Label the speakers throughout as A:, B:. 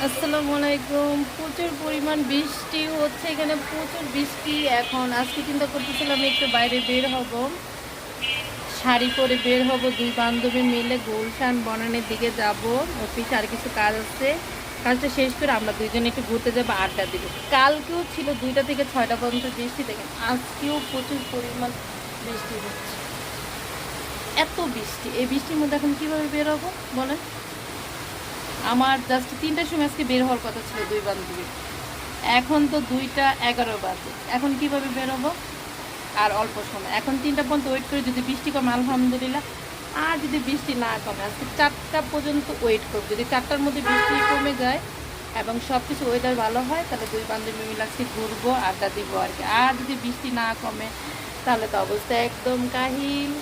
A: আসসালামু আলাইকুম। প্রচুর পরিমাণ বৃষ্টি হচ্ছে এখানে, প্রচুর বৃষ্টি। এখন আজকে চিন্তা করতেছিলাম একটু বাইরে বের হব, শাড়ি পরে বের হব, দুই বান্ধবী মিলে গুলশান বনানীর দিকে যাব। অফিসে আর কিছু কাজ আছে, কাজটা শেষ করে আমরা দুইজনে একটু ঘুরতে যাবো, আড্ডা দিব। কালকেও ছিল 2টা থেকে 6টা পর্যন্ত বৃষ্টি, দেখেন আজকেও প্রচুর পরিমাণ বৃষ্টি হচ্ছে। এত বৃষ্টি, এই বৃষ্টির মধ্যে এখন কীভাবে বের হবো বলেন? আমার জাস্ট 3টার সময় আজকে বের হওয়ার কথা ছিল দুই বান্ধবী, এখন তো 2টা 11 বাজে। এখন কিভাবে বেরোবো? আর অল্প সময়, এখন 3টা পর্যন্ত ওয়েট করে, যদি বৃষ্টি কমে আলহামদুলিল্লাহ, আর যদি বৃষ্টি না কমে আজকে 4টা পর্যন্ত ওয়েট করবো। যদি 4টার মধ্যে বৃষ্টি কমে যায় এবং সব কিছু ওয়েদার ভালো হয়, তাহলে দুই বান্ধবী মিলে আজকে ঘুরবো, আড্ডা দিব আর কি। আর যদি বৃষ্টি না কমে তাহলে তো অবস্থা একদম কাহিল।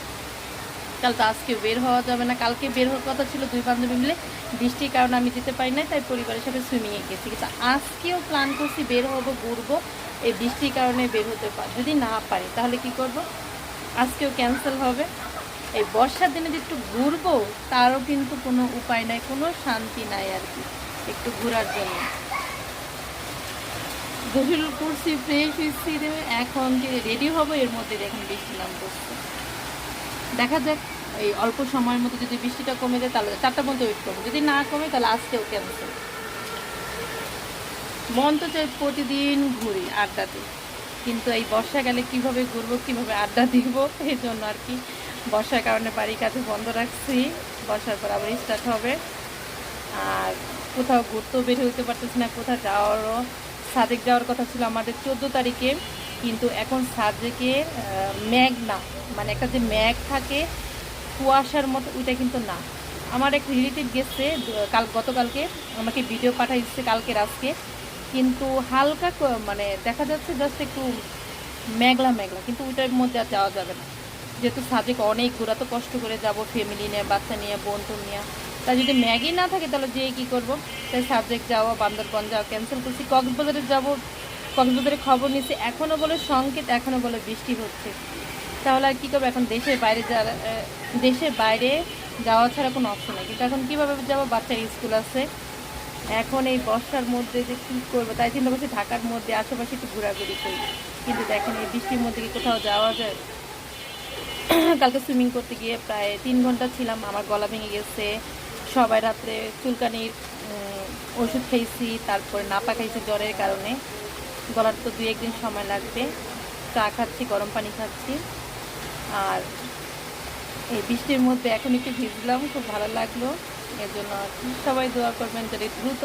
A: কাল তো আজকে বের হওয়া যাবে না, কালকে বের হওয়ার কথা ছিল দুই বান্ধবী মিলে, বৃষ্টির কারণে আমি যেতে পারি না, তাই পরিবারের সাথে সুইমিংয়ে গেছি। কিন্তু আজকেও প্ল্যান করছি বের হবো, ঘুরবো। এই বৃষ্টির কারণে বের হতে পারি, যদি না পারি তাহলে কি করব? আজকেও ক্যান্সেল হবে। এই বর্ষার দিনে যে একটু ঘুরবো, তারও কিন্তু কোনো উপায় নাই, কোনো শান্তি নাই আর কি একটু ঘোরার জন্য। গোসল করছি, ফ্রেশ হয়েছি, এখন যে রেডি হবো এর মধ্যে দেখেন বৃষ্টি নাম করছে। দেখা যাক, এই অল্প সময়ের মধ্যে যদি বৃষ্টিটা কমে যায় তাহলে 4টা পর্যন্ত ওয়েট করবো, যদি না কমে তাহলে আজকেও ক্যান্সেল। মন তো চাই প্রতিদিন ঘুরি, আড্ডা দিই, কিন্তু এই বর্ষাকালে কীভাবে ঘুরবো, কীভাবে আড্ডা দিব, এই জন্য আর কি বর্ষার কারণে বাড়ির কাছে বন্ধ রাখছি। বর্ষার পর আবার স্টার্ট হবে। আর কোথাও ঘুরতেও বের হইতে পারতেছি না, কোথাও যাওয়ারও। সাজেক যাওয়ার কথা ছিল আমাদের 14 তারিখে, কিন্তু এখন সাজেকে মেঘ না, মানে একটা যে মেঘ থাকে কুয়াশার মতো, ওইটা কিন্তু না। আমার এক রিলেটিভ গেছে গতকালকে, আমাকে ভিডিও পাঠাইছে কালকের আজকে, কিন্তু হালকা মানে দেখা যাচ্ছে জাস্ট একটু মেঘলা মেঘলা, কিন্তু ওইটার মধ্যে আর যাওয়া যাবে না। যেহেতু সাজেক অনেক ঘোরা, তো কষ্ট করে যাব ফ্যামিলি নিয়ে, বাচ্চা নিয়ে, বোন টোন নিয়ে। তাই যদি ম্যাগি না থাকে তাহলে যেয়ে কী করবো? তাই সাবজেক্ট যাওয়া, বান্দরবন যাওয়া ক্যান্সেল করছি। কক্সবাজারে যাব, কক্সবাজারে খবর নিচ্ছি, এখনও বলে সংকেত, এখনও বলে বৃষ্টি হচ্ছে। তাহলে আর কী করবো? এখন দেশের বাইরে যাওয়া ছাড়া কোনো অপশন নেই। কিন্তু এখন কীভাবে যাবো? বাচ্চার স্কুল আছে। এখন এই বর্ষার মধ্যে যে কী করবো, তাই চিন্তা করছি ঢাকার মধ্যে আশেপাশে একটু ঘোরাঘুরি করি। কিন্তু দেখেন এই বৃষ্টির মধ্যে কি কোথাও যাওয়া যায়? কালকে সুইমিং করতে গিয়ে প্রায় 3 ঘন্টা ছিলাম, আমার গলা ভেঙে গেছে। সবাই রাত্রে চুলকানির ওষুধ খেয়েছি, তারপরে নাপা খাইছি জ্বরের কারণে। গলার তো 2-1 দিন সময় লাগবে। চা খাচ্ছি, গরম পানি খাচ্ছি। আর এই বৃষ্টির মধ্যে এখন একটু ভিজলাম, খুব ভালো লাগলো। এর জন্য সবাই দোয়া করবেন যদি দ্রুত